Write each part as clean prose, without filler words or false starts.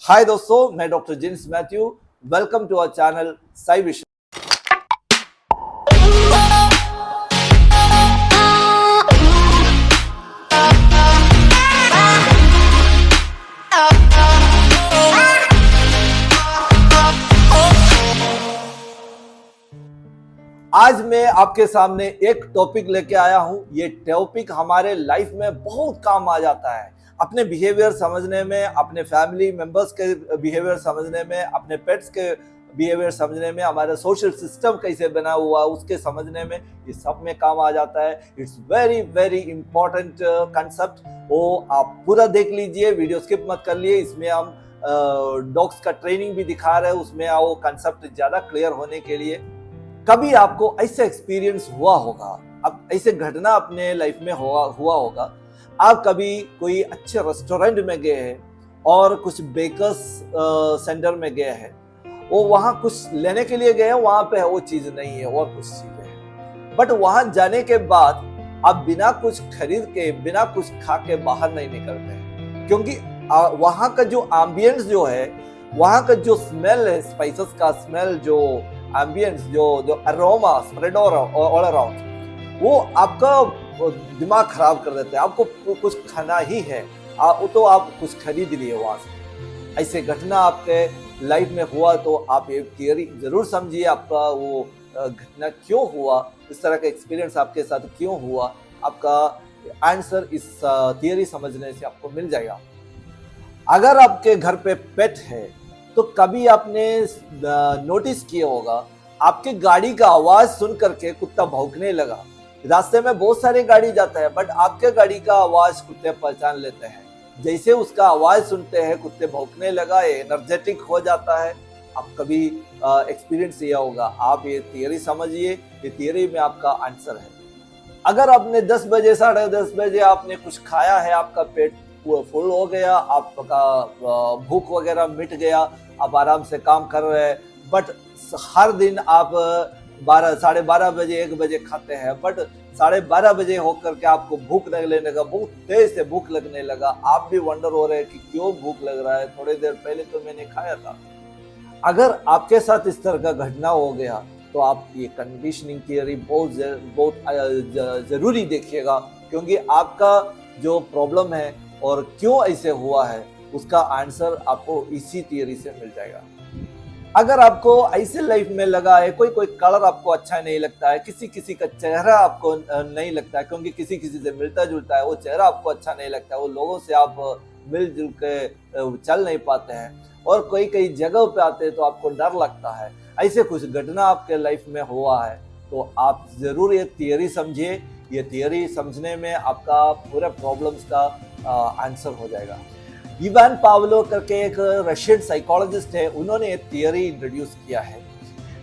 हाय दोस्तों, मैं doctor James Matthew. Welcome to our channel Sai Vision. आज मैं आपके सामने एक टॉपिक लेके आया हूं। ये टॉपिक हमारे लाइफ में बहुत काम आ जाता है, अपने बिहेवियर समझने में, अपने फैमिली मेंबर्स के बिहेवियर समझने में, अपने पेट्स के बिहेवियर समझने में, हमारा सोशल सिस्टम कैसे बना हुआ है उसके समझने में, ये सब में काम आ जाता है। It's very very important concept. वो आप पूरा देख लीजिए, वीडियो स्किप मत कर लिए। इसमें हम डॉग्स का ट्रेनिंग भी दिखा रहे हैं, उसमें वो कंसेप्ट ज्यादा क्लियर होने के लिए। कभी आपको ऐसा एक्सपीरियंस हुआ होगा, अब ऐसे घटना अपने लाइफ में हुआ होगा। आप कभी कोई अच्छे रेस्टोरेंट में गए हैं और कुछ बेकर्स सेंटर में गए हैं, वो वहाँ कुछ लेने के लिए गए हैं, वहाँ पे वो चीज़ नहीं है और कुछ चीज़ें हैं। बट वहाँ जाने के बाद आप बिना कुछ खरीद के, बिना कुछ खा के बाहर नहीं निकलते हैं, क्योंकि वहाँ का जो एम्बियंस जो है, वहाँ का जो स्मेल है, स्पाइसेस का स्मेल, जो एम्बियंस, जो अरोमा स्प्रेड ऑल अराउंड, वो आपका दिमाग खराब कर देता है। आपको कुछ खाना ही है, तो आप कुछ खरीद लिए वहां से। ऐसे घटना आपके लाइफ में हुआ तो आप एक थियरी जरूर समझिए, आपका वो घटना क्यों हुआ, इस तरह का एक्सपीरियंस आपके साथ क्यों हुआ। आपका आंसर इस थियरी समझने से आपको मिल जाएगा। अगर आपके घर पे पेट है तो कभी आपने नोटिस किया होगा, आपके गाड़ी का आवाज सुन करके कुत्ता भौंकने लगा। रास्ते में बहुत सारी गाड़ी जाता है, बट आपके गाड़ी का आवाज कुत्ते पहचान लेते हैं। जैसे उसका आवाज सुनते हैं, कुत्ते भौंकने लगा, एनर्जेटिक हो जाता है। आप कभी एक्सपीरियंस किया होगा। आप ये थियरी समझिए, ये थियरी में आपका आंसर है। अगर आपने 10 बजे 10:30 बजे आपने कुछ खाया है, आपका पेट फुल हो गया, आपका भूख वगैरह मिट गया, आप आराम से काम कर रहे हैं, बट हर दिन आप 12, 12:30 बजे 1 बजे खाते हैं, बट 12:30 बजे होकर के आपको भूख लगने लगा, बहुत तेज से भूख लगने लगा। आप भी वंडर हो रहे हैं कि क्यों भूख लग रहा है, थोड़ी देर पहले तो मैंने खाया था। अगर आपके साथ इस तरह का घटना हो गया तो आप ये कंडीशनिंग थियरी बहुत जरूरी देखिएगा, क्योंकि आपका जो प्रॉब्लम है और क्यों ऐसे हुआ है उसका आंसर आपको इसी थियरी से मिल जाएगा। अगर आपको ऐसे लाइफ में लगा है, कोई कोई कलर आपको अच्छा नहीं लगता है, किसी किसी का चेहरा आपको नहीं लगता है, क्योंकि किसी किसी से मिलता जुलता है, वो चेहरा आपको अच्छा नहीं लगता है, वो लोगों से आप मिलजुल के चल नहीं पाते हैं, और कोई कई जगह पे आते हैं तो आपको डर लगता है, ऐसे कुछ घटना आपके लाइफ में हुआ है, तो आप जरूर ये थियरी समझिए। ये थियरी समझने में आपका पूरे प्रॉब्लम्स का आंसर हो जाएगा। इवान पावलो करके एक रशियन साइकोलॉजिस्ट है, उन्होंने एक थियरी इंट्रोड्यूस किया है।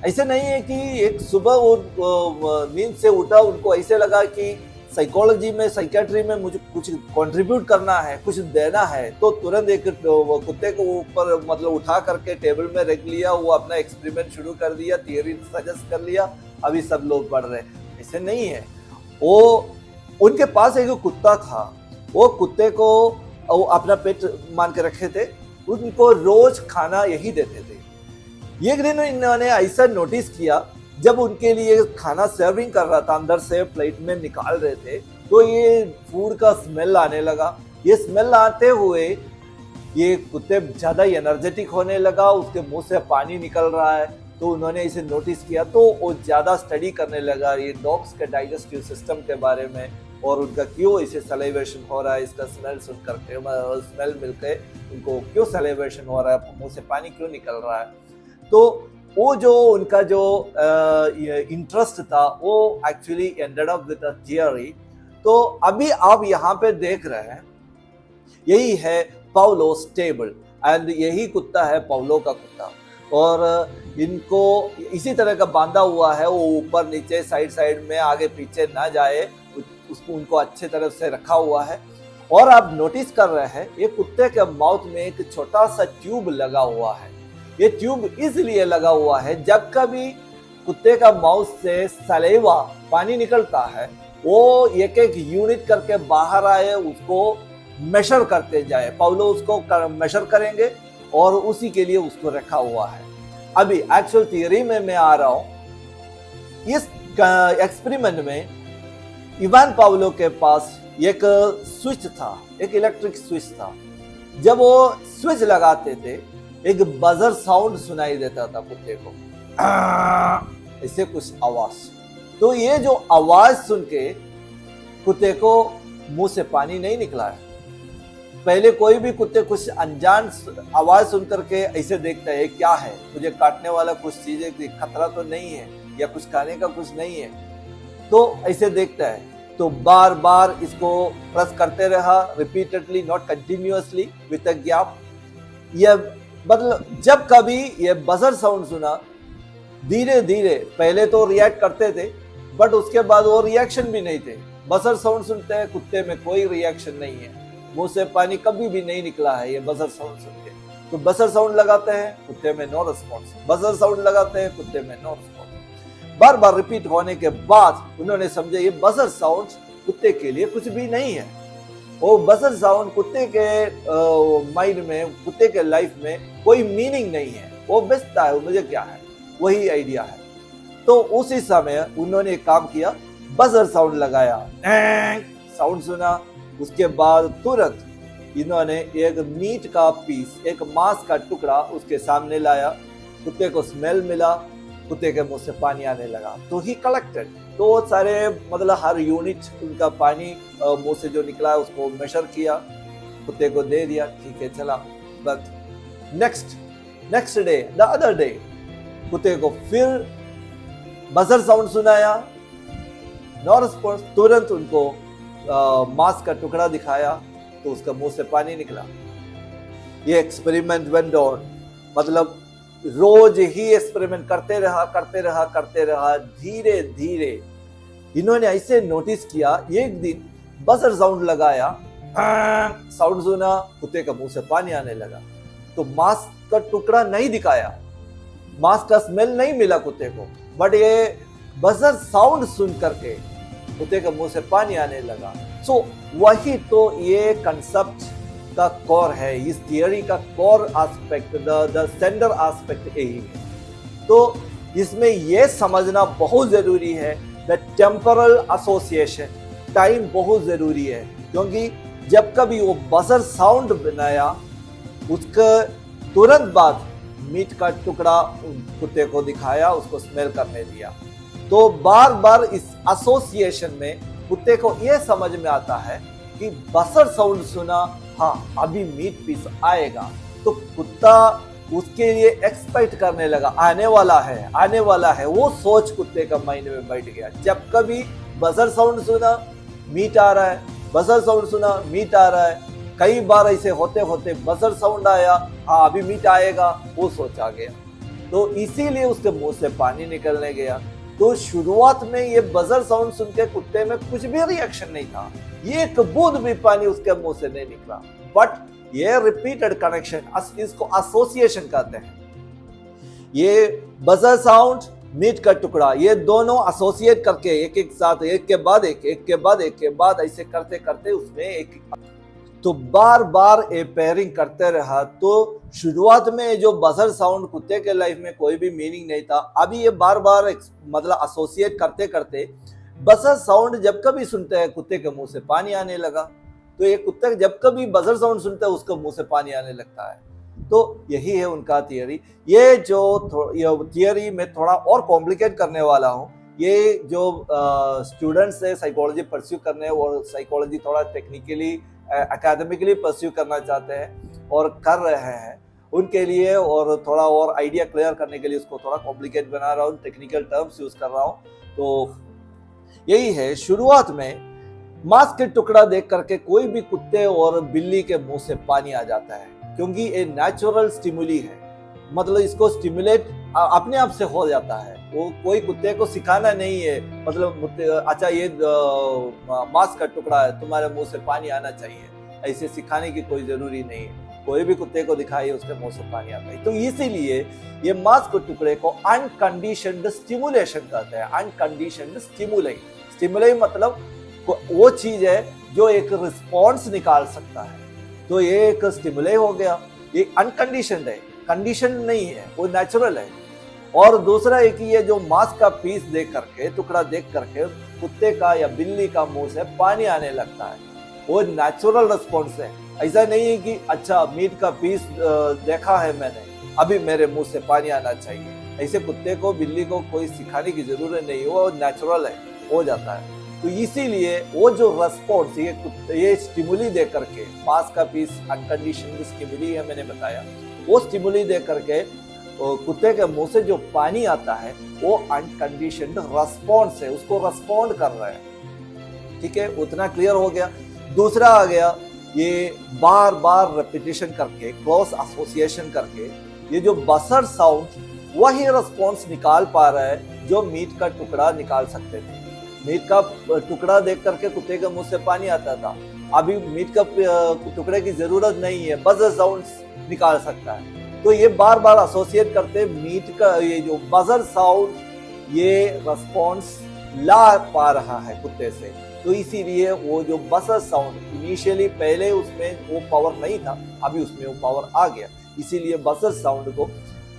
ऐसे नहीं है कि एक सुबह वो नींद से उठा, उनको ऐसे लगा कि साइकोलॉजी में, साइकेट्री में मुझे कुछ कंट्रीब्यूट करना है, कुछ देना है, तो तुरंत एक कुत्ते को ऊपर मतलब उठा करके टेबल में रख लिया, वो अपना एक्सपेरिमेंट शुरू कर दिया, थियरी सजेस्ट कर लिया, अभी सब लोग पढ़ रहे। ऐसे नहीं है। वो उनके पास एक कुत्ता था, वो कुत्ते को वो अपना पेट मान के रखे थे, उनको रोज खाना यही देते थे। एक दिन इन्होंने ऐसा नोटिस किया, जब उनके लिए खाना सर्विंग कर रहा था, अंदर से प्लेट में निकाल रहे थे, तो ये फूड का स्मेल आने लगा। ये स्मेल आते हुए ये कुत्ते ज्यादा एनर्जेटिक होने लगा, उसके मुंह से पानी निकल रहा है, तो उन्होंने इसे नोटिस किया, तो वो ज्यादा स्टडी करने लगा ये डॉग्स के डाइजेस्टिव सिस्टम के बारे में, और उनका क्यों इसे सलाइवेशन हो रहा है, इसका स्मेल सुन करके, स्मेल मिलके उनको क्यों सलाइवेशन हो रहा है, मुंह से पानी क्यों निकल रहा है। तो वो जो उनका जो इंटरेस्ट था, वो actually ended up with a theory. तो अभी आप यहाँ पे देख रहे हैं, यही है पाउलो स्टेबल, एंड यही कुत्ता है पाउलो का कुत्ता, और इनको इसी तरह का बांधा हुआ है, वो ऊपर नीचे साइड साइड में आगे पीछे ना जाए, उसको उनको अच्छे तरह से रखा हुआ है। और आप नोटिस कर रहे हैं, ये कुत्ते के माउथ में एक छोटा सा ट्यूब लगा हुआ है। ये ट्यूब इसलिए लगा हुआ है, जब कभी कुत्ते का माउथ से सलेवा पानी निकलता है, वो एक एक यूनिट करके बाहर आए, उसको मेजर करते जाए। पाउलो उसको मेजर करेंगे और उसी के लिए उसको रखा हुआ है। अभी एक्चुअल थियरी में मैं आ रहा हूं। इस एक्सपेरिमेंट में इवान पावलो के पास एक स्विच था, एक इलेक्ट्रिक स्विच था। जब वो स्विच लगाते थे एक बजर साउंड सुनाई देता था कुत्ते को, ऐसे कुछ आवाज। तो ये जो आवाज सुन के कुत्ते को मुंह से पानी नहीं निकला है। पहले कोई भी कुत्ते कुछ अनजान आवाज सुन करके ऐसे देखता है क्या है, मुझे काटने वाला कुछ चीजें, खतरा तो नहीं है या कुछ खाने का कुछ नहीं है, तो ऐसे देखता है। तो बार बार इसको प्रेस करते रहा, repeatedly, not continuously, with a gap. ये मतलब जब कभी ये बजर साउंड सुना, धीरे धीरे पहले तो रिएक्ट करते थे, बट उसके बाद वो रिएक्शन भी नहीं थे। बजर साउंड सुनते हैं, कुत्ते में कोई रिएक्शन नहीं है, मुंह से पानी कभी भी नहीं निकला है ये बजर साउंड सुन के। तो बजर साउंड लगाते हैं, कुत्ते में नो रिस्पॉन्स, बजर साउंड लगाते हैं, कुत्ते में नो रिस्पॉन्स। बार बार रिपीट होने के बाद उन्होंने समझा ये बजर साउंड कुत्ते के लिए कुछ भी नहीं है। वो बजर साउंड कुत्ते के माइंड में, कुत्ते के लाइफ में कोई मीनिंग नहीं है, वो बेचता है, मुझे क्या है, वही आइडिया है। तो उसी समय उन्होंने एक काम किया, बजर साउंड लगाया, साउंड सुना। उसके बाद तुरंत इन्होंने एक मीट का पीस, एक मांस का टुकड़ा उसके सामने लाया। कुत्ते को स्मेल मिला, कुत्ते के मुंह से पानी आने लगा। तो ही कलेक्टेड, तो सारे मतलब हर यूनिट उनका पानी मुंह से जो निकला उसको मेजर किया, कुत्ते को दे दिया, ठीक है चला। But next day, the other day, कुत्ते को फिर बजर साउंड सुनाया, नो रिस्पॉन्स। तुरंत उनको मांस का टुकड़ा दिखाया तो उसका मुंह से पानी निकला। ये एक्सपेरिमेंट वेंट ऑन, मतलब रोज ही एक्सपेरिमेंट करते रहा। धीरे धीरे इन्होंने ऐसे नोटिस किया, एक दिन बजर साउंड लगाया, साउंड सुना, कुत्ते का मुंह से पानी आने लगा। तो मांस का टुकड़ा नहीं दिखाया, मांस का स्मेल नहीं मिला कुत्ते को, बट ये बजर साउंड सुन करके कुत्ते के मुंह से पानी आने लगा। सो वही तो ये कंसेप्ट का कोर है, इस थियरी का core aspect, the centre aspect यही है। तो इसमें ये समझना बहुत जरूरी है, द टेम्पोरल एसोसिएशन, टाइम बहुत जरूरी है। क्योंकि जब कभी वो बजर साउंड बनाया, उसके तुरंत बाद मीट का टुकड़ा कुत्ते को दिखाया, उसको स्मेल करने दिया। तो बार बार इस एसोसिएशन में कुत्ते को यह समझ में आता है कि बजर साउंड सुना, हाँ अभी मीट पीस आएगा। तो कुत्ता उसके लिए एक्सपेक्ट करने लगा, आने वाला है, वो सोच कुत्ते का माइंड में बैठ गया। जब कभी बजर साउंड सुना, मीट आ रहा है, बजर साउंड सुना, मीट आ रहा है, कई बार ऐसे होते होते बजर साउंड आया, हाँ अभी मीट आएगा, वो सोच आ गया। तो इसीलिए उसके मुंह से पानी निकलने गया। तो शुरुआत में ये बजर साउंड सुन के कुत्ते में कुछ भी रिएक्शन नहीं था, ये एक बूंद भी पानी उसके मुंह से नहीं निकला। बट ये रिपीटेड कनेक्शन, इसको एसोसिएशन कहते हैं। ये बजर साउंड, मीट का टुकड़ा, ये दोनों एसोसिएट करके एक साथ, एक के बाद ऐसे करते करते उसमें एक, तो बार बार ये पेयरिंग करते रहा। तो शुरुआत में जो बजर साउंड कुत्ते के लाइफ में कोई भी मीनिंग नहीं था, अभी ये बार बार मतलब एसोसिएट करते करते बजर साउंड जब कभी सुनते हैं कुत्ते के मुंह से पानी आने लगा। तो ये कुत्ता जब कभी बजर साउंड सुनता है उसके मुंह से पानी आने लगता है। तो यही है उनका थियरी। ये जो थियरी में थोड़ा और कॉम्प्लिकेट करने वाला हूँ। ये जो स्टूडेंट्स है साइकोलॉजी परस्यू करने और साइकोलॉजी थोड़ा टेक्निकली एकेडमिकली परस्यू करना चाहते हैं और कर रहे हैं, उनके लिए और थोड़ा और आइडिया क्लियर करने के लिए उसको थोड़ा कॉम्प्लिकेट बना रहा हूँ, टेक्निकल टर्म्स यूज कर रहा हूँ। तो यही है, शुरुआत में मांस के टुकड़ा देख करके कोई भी कुत्ते और बिल्ली के मुंह से पानी आ जाता है, क्योंकि ये नेचुरल स्टिमुली है। मतलब इसको स्टिमुलेट अपने आप से हो जाता है, वो कोई कुत्ते को सिखाना नहीं है। मतलब अच्छा ये मांस का टुकड़ा है, तुम्हारे मुंह से पानी आना चाहिए, ऐसे सिखाने की कोई जरूरी नहीं है। कोई भी कुत्ते को दिखाइए उसके मुंह से पानी आता है। तो इसीलिए ये मांस के टुकड़े को अनकंडीशनड स्टिमुलेशन कहते हैं। अनकंडीशनड स्टिमुलाई मतलब वो चीज है जो एक रिस्पॉन्स निकाल सकता है। तो ये एक स्टिमुलाई हो गया। ये अनकंडीशनड है, कंडीशन नहीं है, वो नेचुरल है। और दूसरा है कि ये जो मांस का पीस देख करके, टुकड़ा देख करके कुत्ते का या बिल्ली का मुंह से पानी आने लगता है, वो नेचुरल रिस्पॉन्स है। ऐसा नहीं है कि अच्छा मीट का पीस देखा है मैंने, अभी मेरे मुंह से पानी आना चाहिए। ऐसे कुत्ते को बिल्ली को कोई सिखाने की जरूरत नहीं है, वो नेचुरल है, हो जाता है। तो इसीलिए वो जो रेस्पॉन्स ये स्टिमुली दे करके, मांस का पीस अनकंडीशनल स्टिमुली है मैंने बताया, वो स्टिमुली दे करके कुत्ते के मुंह से जो पानी आता है वो अनकंडीशनड रेस्पॉन्स है, उसको रेस्पॉन्ड कर रहा है। ठीक है, उतना क्लियर हो गया। दूसरा आ गया, ये बार बार रेपिटेशन करके, क्लोज एसोसिएशन करके ये जो बसर साउंड वही रिस्पॉन्स निकाल पा रहा है जो मीट का टुकड़ा निकाल सकते थे। मीट का टुकड़ा देख करके कुत्ते के मुंह से पानी आता था, अभी मीट का टुकड़े की जरूरत नहीं है, बजर साउंड्स निकाल सकता है। तो ये बार बार एसोसिएट करते मीट का ये जो बजर साउंड ये रिस्पॉन्स ला पा रहा है कुत्ते से। तो इसीलिए वो जो बजर साउंड इनिशियली पहले उसमें वो पावर नहीं था, अभी उसमें वो पावर आ गया। इसीलिए बजर साउंड को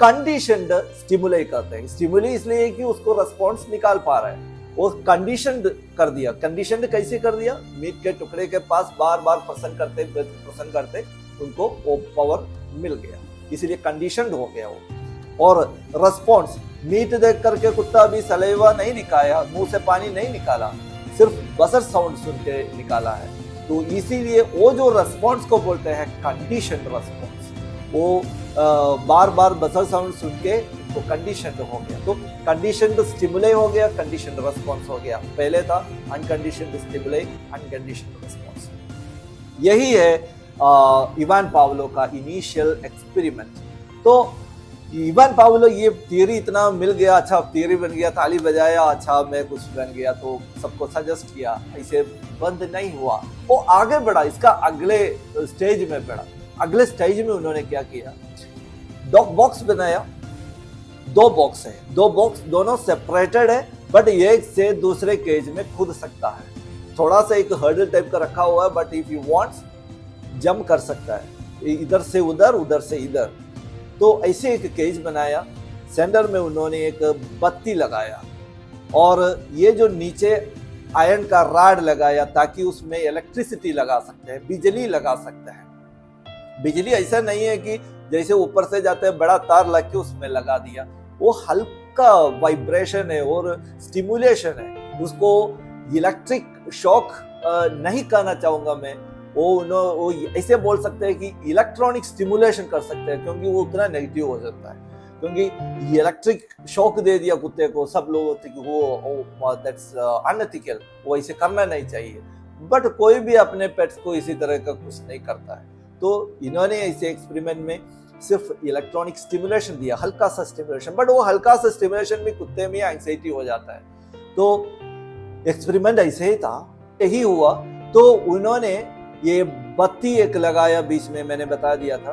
कंडीशनड स्टिमुलेट करते हैं। स्टिमुली इसलिए कि उसको रिस्पॉन्स निकाल पा रहा है, वो कंडीशनड कर दिया। कंडीशनड कैसे कर दिया? मीट के टुकड़े के पास बार बार पसंद करते उनको वो पावर मिल गया, इसीलिए कंडीशनड हो गया वो। और रिस्पॉन्स मीट देख करके कुत्ता भी सलेवा नहीं निकाला, मुंह से पानी नहीं निकाला, सिर्फ बजर साउंड सुन के निकाला है। तो इसीलिए वो जो रिस्पॉन्स को बोलते हैं कंडीशनड रिस्पॉन्स, वो बार बार बजर साउंड सुन के वो कंडीशनड हो गया। तो कंडीशनड स्टिमुले हो गया, कंडीशनड रिस्पॉन्स हो गया। पहले था अनकंडीशनड स्टिमुले, अनकंडीशनड रिस्पॉन्स। यही है इवान पावलो का इनिशियल एक्सपेरिमेंट। तो इवान पावलो ये थियरी इतना मिल गया, अच्छा थियरी बन गया, ताली बजाया, अच्छा मैं कुछ बन गया, तो सबको सजेस्ट किया, ऐसे बंद नहीं हुआ, वो आगे बढ़ा, इसका अगले स्टेज में बढ़ा। अगले स्टेज में उन्होंने क्या किया, डॉग बॉक्स बनाया। दो बॉक्स है, दो बॉक्स दोनों सेपरेटेड है, बट एक से दूसरे केज में कूद सकता है। थोड़ा सा एक हर्डल टाइप का रखा हुआ है, but if you wants jump कर सकता है, इधर से उधर, उधर से इधर। तो ऐसे एक केज बनाया, सेंटर में उन्होंने एक बत्ती लगाया और ये जो नीचे आयरन का राड लगाया ताकि उसमें इलेक्ट्रिसिटी लगा सकते हैं, बिजली लगा सकते हैं। बिजली ऐसा नहीं है कि जैसे ऊपर से जाते हैं बड़ा तार लग के उसमें लगा दिया, वो हल्का वाइब्रेशन है और स्टिमुलेशन है, उसको इलेक्ट्रिक शॉक नहीं कहना चाहूंगा मैं, वो ऐसे बोल सकते हैं कि इलेक्ट्रॉनिक स्टिमुलेशन कर सकते हैं, क्योंकि वो उतना नेगेटिव हो जाता है। क्योंकि इलेक्ट्रिक शॉक दे दिया कुत्ते को, सब लोग होते कि वो दैट्स अनएथिकल, वो ऐसे करना नहीं चाहिए। बट कोई भी अपने पेट्स को इसी तरह का कुछ नहीं करता है। तो इन्होंने ऐसे एक्सपेरिमेंट में सिर्फ इलेक्ट्रॉनिक स्टिमुलेशन दिया, हल्का सा स्टिमुलेशन, बट वो हल्का सा स्टिमुलेशन भी कुत्ते में एंग्जाइटी हो जाता है। तो एक्सपेरिमेंट ऐसे ही था, यही हुआ। तो उन्होंने ये बत्ती एक लगाया बीच में, मैंने बता दिया था,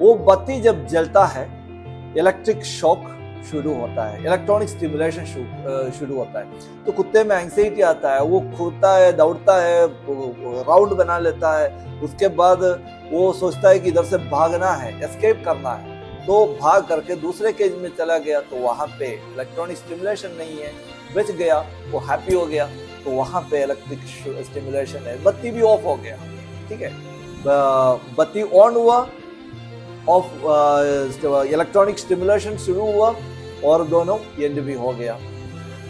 वो बत्ती जब जलता है इलेक्ट्रिक शॉक शुरू होता है, इलेक्ट्रॉनिक स्टिमुलेशन शुरू होता है। तो कुत्ते में एंग्जाइटी आता है, वो कूदता है, दौड़ता है, राउंड बना लेता है, उसके बाद वो सोचता है कि इधर से भागना है, एस्केप करना है, तो भाग करके दूसरे केज में चला गया। तो वहां पे इलेक्ट्रॉनिक स्टिमुलेशन नहीं है, बच गया, वो हैप्पी हो गया। तो वहां पे इलेक्ट्रिक स्टिमुलेशन है, बत्ती भी ऑफ हो गया, ठीक है, बत्ती ऑन हुआ, ऑफ इलेक्ट्रॉनिक स्टिमुलेशन शुरू हुआ और दोनों एंड भी हो गया।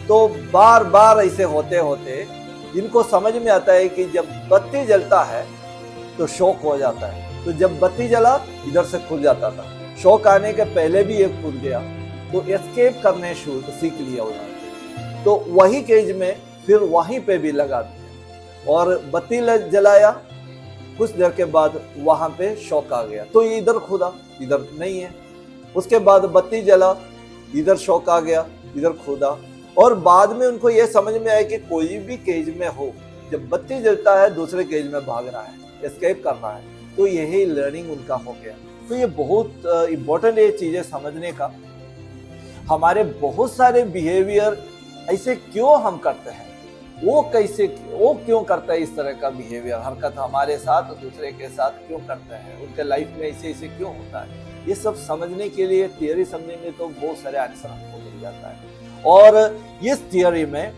तो बार बार ऐसे होते होते इनको समझ में आता है कि जब बत्ती जलता है तो शॉक हो जाता है, तो जब बत्ती जला इधर से खुल जाता था, शॉक आने के पहले भी एक खुल गया, तो एस्केप करने सीख लिया उन्होंने। तो वही केज में फिर वहीं पे भी लगा दिया और बत्ती जलाया, कुछ देर के बाद वहां पे शॉक आ गया, तो ये इधर खुदा, इधर नहीं है। उसके बाद बत्ती जला, इधर शॉक आ गया, इधर खुदा। और बाद में उनको ये समझ में आया कि कोई भी केज में हो, जब बत्ती जलता है दूसरे केज में भागना है, एस्केप करना है। तो यही लर्निंग उनका हो गया। तो ये बहुत इम्पोर्टेंट है चीजें समझने का। हमारे बहुत सारे बिहेवियर ऐसे क्यों हम करते हैं, वो क्यों करता है इस तरह का बिहेवियर, हरकत हमारे साथ दूसरे के साथ क्यों करते हैं, उनके लाइफ में ऐसे क्यों होता है, ये सब समझने के लिए थियरी समझेंगे तो बहुत सारे आंसर हमको मिल जाता है। और इस थियरी में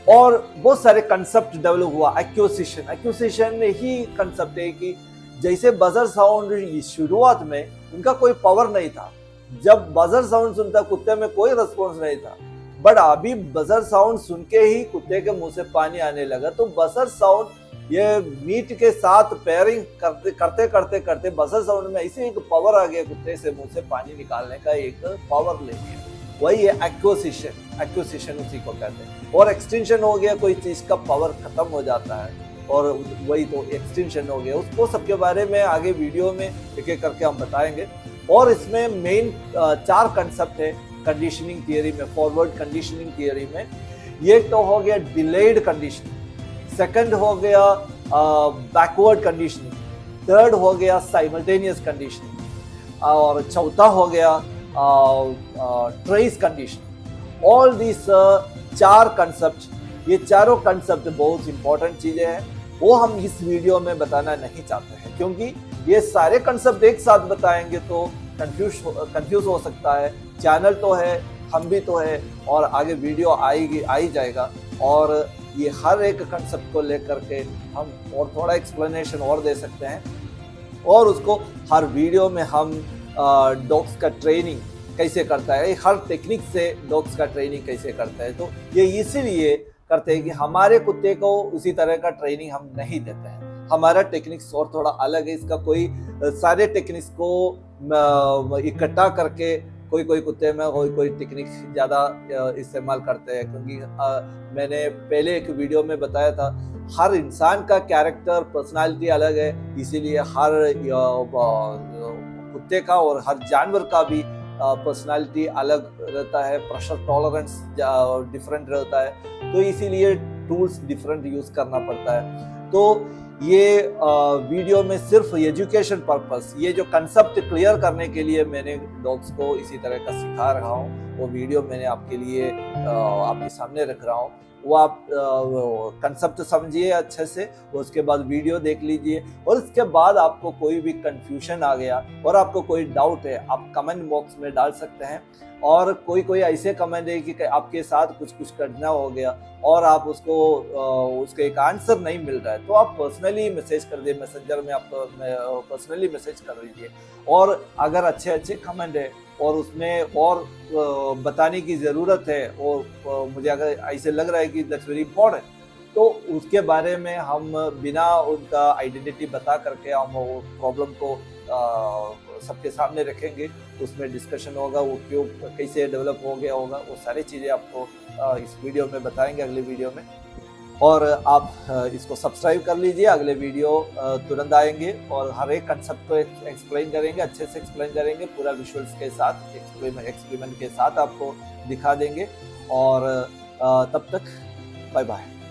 और बहुत सारे कंसेप्ट डेवलप हुआ। एक्यूसिशन ही कंसेप्ट है कि जैसे बजर साउंड शुरुआत में उनका कोई पावर नहीं था, जब बजर साउंड सुनता कुत्ते में कोई रिस्पॉन्स नहीं था, बट अभी बजर साउंड सुन के ही कुत्ते के मुंह से पानी आने लगा। तो बजर साउंड ये मीट के साथ पेयरिंग करते बजर साउंड में ऐसे एक पावर आ गया, कुत्ते से मुंह से पानी निकालने का एक पावर ले लिया। वही है एक्विजिशन उसी को कहते हैं। और एक्सटेंशन हो गया, कोई चीज का पावर खत्म हो जाता है और वही तो एक्सटेंशन हो गया। उसको सबके बारे में आगे वीडियो में एक एक करके हम बताएंगे। और इसमें मेन 4 कंसेप्ट है कंडीशनिंग थियरी में, फॉरवर्ड कंडीशनिंग थियरी में। ये तो हो गया डिलेड कंडीशनिंग, सेकंड हो गया बैकवर्ड कंडीशनिंग, थर्ड हो गया साइमल्टेनियस कंडीशनिंग और चौथा हो गया trace conditioning. All this 4 concept, ये चारों कंसेप्ट बहुत इंपॉर्टेंट चीजें हैं, वो हम इस वीडियो में बताना नहीं चाहते हैं, क्योंकि ये सारे कंसेप्ट एक साथ बताएंगे तो कंफ्यूज हो सकता है। चैनल तो है, हम भी तो है, और आगे वीडियो आ ही जाएगा, और ये हर एक कंसेप्ट को लेकर के हम और थोड़ा एक्सप्लेनेशन और दे सकते हैं, और उसको हर वीडियो में हम डॉग्स का ट्रेनिंग कैसे करता है, हर टेक्निक से डॉग्स का ट्रेनिंग कैसे करता है, तो ये इसीलिए करते हैं कि हमारे कुत्ते को उसी तरह का ट्रेनिंग हम नहीं देते हैं। हमारा टेक्निक्स और थोड़ा अलग है, इसका कोई सारे टेक्निक्स को इकट्ठा करके कोई कुत्ते में कोई टेक्निक ज़्यादा इस्तेमाल करते हैं, क्योंकि मैंने पहले एक वीडियो में बताया था हर इंसान का कैरेक्टर पर्सनालिटी अलग है, इसीलिए हर कुत्ते का और हर जानवर का भी पर्सनालिटी अलग रहता है, प्रेशर टॉलरेंस डिफरेंट रहता है, तो इसीलिए टूल्स डिफरेंट यूज करना पड़ता है। तो ये वीडियो में सिर्फ एजुकेशन पर्पस, ये जो कंसेप्ट क्लियर करने के लिए मैंने डॉग्स को इसी तरह का सिखा रहा हूँ, वो वीडियो मैंने आपके लिए आपके सामने रख रहा हूँ। वो आप कंसेप्ट समझिए अच्छे से, उसके बाद वीडियो देख लीजिए, और इसके बाद आपको कोई भी कंफ्यूजन आ गया और आपको कोई डाउट है, आप कमेंट बॉक्स में डाल सकते हैं। और कोई ऐसे कमेंट है कि आपके साथ कुछ करना हो गया और आप उसके एक आंसर नहीं मिल रहा है, तो आप पर्सनली मैसेज कर दिए, मैसेंजर में आप पर्सनली मैसेज कर दीजिए। और अगर अच्छे कमेंट है और उसमें और बताने की ज़रूरत है, और मुझे अगर ऐसे लग रहा है कि दैट्स वेरी इंपॉर्टेंट, तो उसके बारे में हम बिना उनका आइडेंटिटी बता करके हम वो प्रॉब्लम को सबके सामने रखेंगे, उसमें डिस्कशन होगा, वो क्यों कैसे डेवलप हो गया होगा, वो सारी चीज़ें आपको इस वीडियो में बताएंगे, अगले वीडियो में। और आप इसको सब्सक्राइब कर लीजिए, अगले वीडियो तुरंत आएंगे और हर एक कंसेप्ट को एक्सप्लेन करेंगे, अच्छे से एक्सप्लेन करेंगे, पूरा विजुअल्स के साथ, एक्सपेरिमेंट के साथ आपको दिखा देंगे। और तब तक बाय बाय।